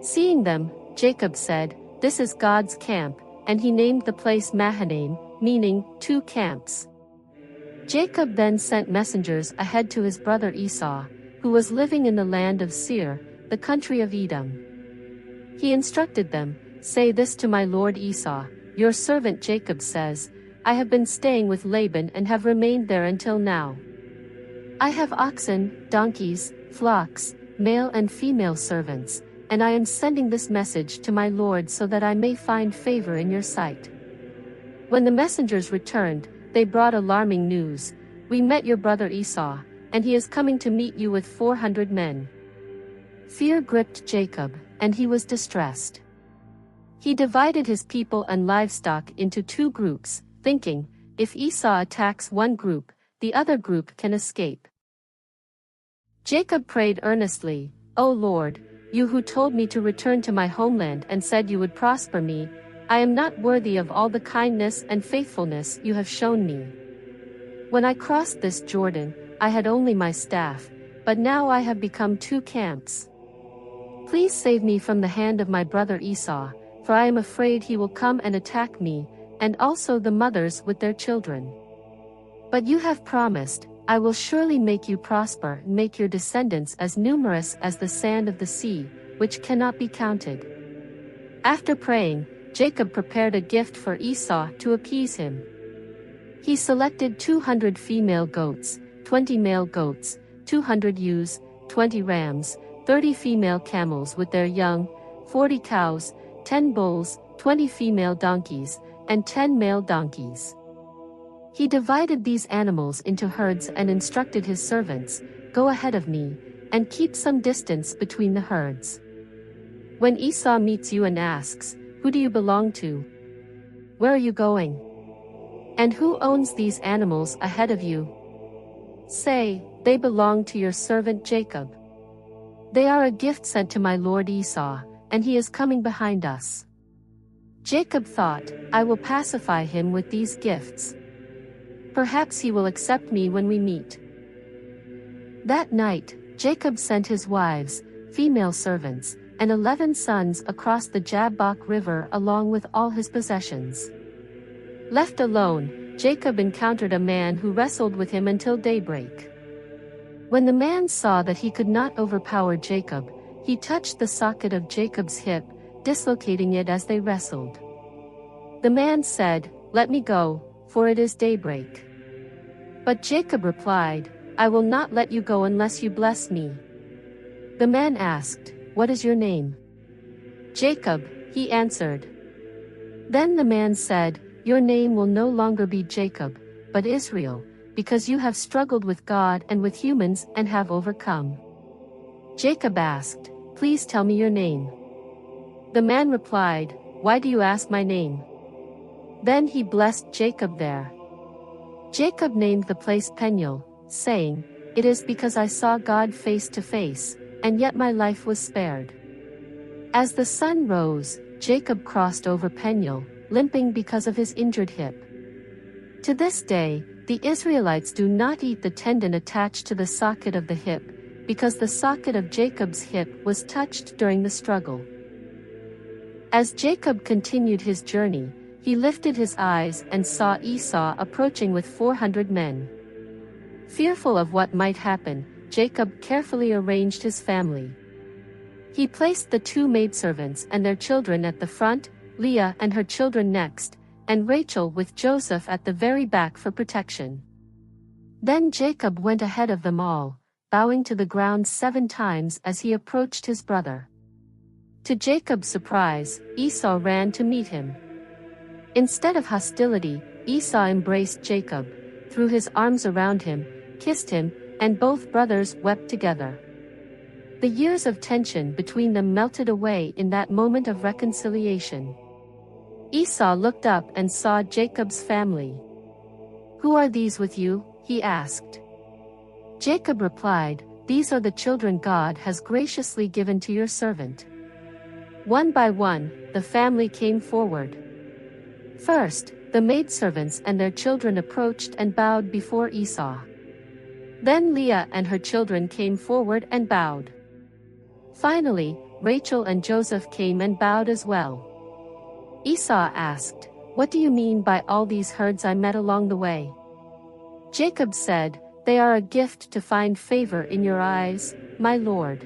Seeing them, Jacob said, "This is God's camp," and he named the place Mahanaim, meaning 2 camps. Jacob then sent messengers ahead to his brother Esau, who was living in the land of Seir, the country of Edom. He instructed them, "Say this to my lord Esau, your servant Jacob says, I have been staying with Laban and have remained there until now. I have oxen, donkeys, flocks, male and female servants, and I am sending this message to my lord so that I may find favor in your sight." When the messengers returned, they brought alarming news. "We met your brother Esau, and he is coming to meet you with 400 men." Fear gripped Jacob, and he was distressed. He divided his people and livestock into 2 groups, thinking, if Esau attacks one group, the other group can escape. Jacob prayed earnestly, "O Lord, you who told me to return to my homeland and said you would prosper me, I am not worthy of all the kindness and faithfulness you have shown me. When I crossed this Jordan, I had only my staff, but now I have become 2 camps. Please save me from the hand of my brother Esau, for I am afraid he will come and attack me, and also the mothers with their children. But you have promised, I will surely make you prosper and make your descendants as numerous as the sand of the sea, which cannot be counted." After praying, Jacob prepared a gift for Esau to appease him. He selected 200 female goats, 20 male goats, 200 ewes, 20 rams, 30 female camels with their young, 40 cows, 10 bulls, 20 female donkeys, and 10 male donkeys. He divided these animals into herds and instructed his servants, "Go ahead of me, and keep some distance between the herds. When Esau meets you and asks, 'Who do you belong to? Where are you going? And who owns these animals ahead of you?' Say, 'They belong to your servant Jacob. They are a gift sent to my lord Esau, and he is coming behind us.'" Jacob thought, "I will pacify him with these gifts. Perhaps he will accept me when we meet." That night, Jacob sent his wives, female servants, and 11 sons across the Jabbok River along with all his possessions. Left alone, Jacob encountered a man who wrestled with him until daybreak. When the man saw that he could not overpower Jacob, he touched the socket of Jacob's hip, dislocating it as they wrestled. The man said, "Let me go, for it is daybreak." But Jacob replied, "I will not let you go unless you bless me." The man asked, "What is your name?" "Jacob," he answered. Then the man said, "Your name will no longer be Jacob, but Israel, because you have struggled with God and with humans and have overcome." Jacob asked, "Please tell me your name." The man replied, "Why do you ask my name?" Then he blessed Jacob there. Jacob named the place Peniel, saying, "It is because I saw God face to face, and yet my life was spared." As the sun rose, Jacob crossed over Peniel, limping because of his injured hip. To this day, the Israelites do not eat the tendon attached to the socket of the hip, because the socket of Jacob's hip was touched during the struggle. As Jacob continued his journey, he lifted his eyes and saw Esau approaching with 400 men. Fearful of what might happen, Jacob carefully arranged his family. He placed the two maidservants and their children at the front, Leah and her children next, and Rachel with Joseph at the very back for protection. Then Jacob went ahead of them all, bowing to the ground 7 times as he approached his brother. To Jacob's surprise, Esau ran to meet him. Instead of hostility, Esau embraced Jacob, threw his arms around him, kissed him, and both brothers wept together. The years of tension between them melted away in that moment of reconciliation. Esau looked up and saw Jacob's family. "Who are these with you?" he asked. Jacob replied, "These are the children God has graciously given to your servant." One by one, the family came forward. First, the maidservants and their children approached and bowed before Esau. Then Leah and her children came forward and bowed. Finally, Rachel and Joseph came and bowed as well. Esau asked, "What do you mean by all these herds I met along the way?" Jacob said, "They are a gift to find favor in your eyes, my lord."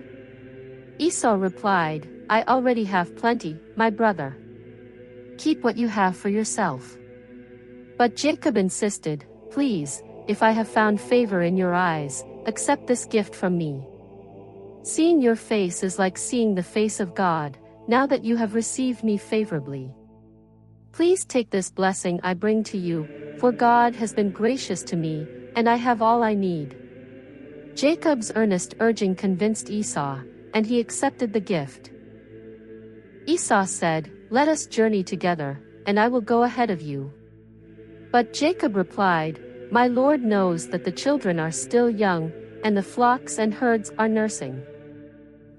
Esau replied, "I already have plenty, my brother. Keep what you have for yourself." But Jacob insisted, "Please, if I have found favor in your eyes, accept this gift from me. Seeing your face is like seeing the face of God, now that you have received me favorably. Please take this blessing I bring to you, for God has been gracious to me, and I have all I need." Jacob's earnest urging convinced Esau, and he accepted the gift. Esau said, "Let us journey together, and I will go ahead of you." But Jacob replied, "My Lord knows that the children are still young, and the flocks and herds are nursing.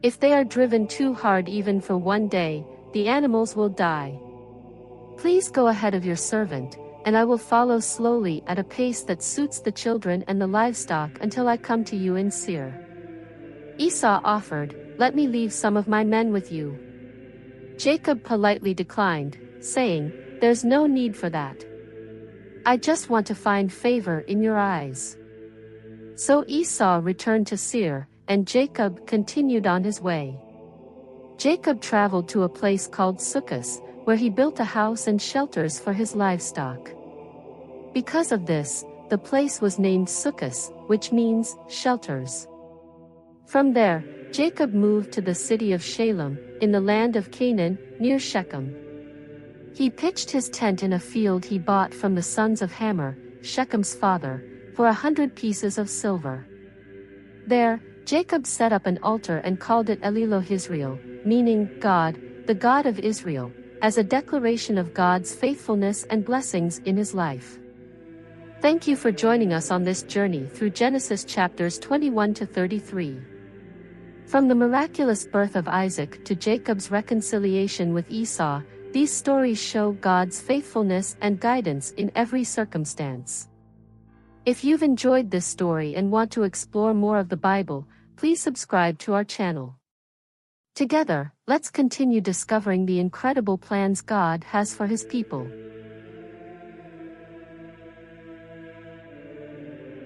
If they are driven too hard even for one day, the animals will die. Please go ahead of your servant, and I will follow slowly at a pace that suits the children and the livestock until I come to you in Seir." Esau offered, "Let me leave some of my men with you." Jacob politely declined, saying, "There's no need for that. I just want to find favor in your eyes." So Esau returned to Seir, and Jacob continued on his way. Jacob traveled to a place called Succos, where he built a house and shelters for his livestock. Because of this, the place was named Succos, which means shelters. From there, Jacob moved to the city of Shalem, in the land of Canaan, near Shechem. He pitched his tent in a field he bought from the sons of Hamor, Shechem's father, for 100 pieces of silver. There, Jacob set up an altar and called it Elilohizrael, meaning God, the God of Israel, as a declaration of God's faithfulness and blessings in his life. Thank you for joining us on this journey through Genesis chapters 21 to 33. From the miraculous birth of Isaac to Jacob's reconciliation with Esau, these stories show God's faithfulness and guidance in every circumstance. If you've enjoyed this story and want to explore more of the Bible, please subscribe to our channel. Together, let's continue discovering the incredible plans God has for his people.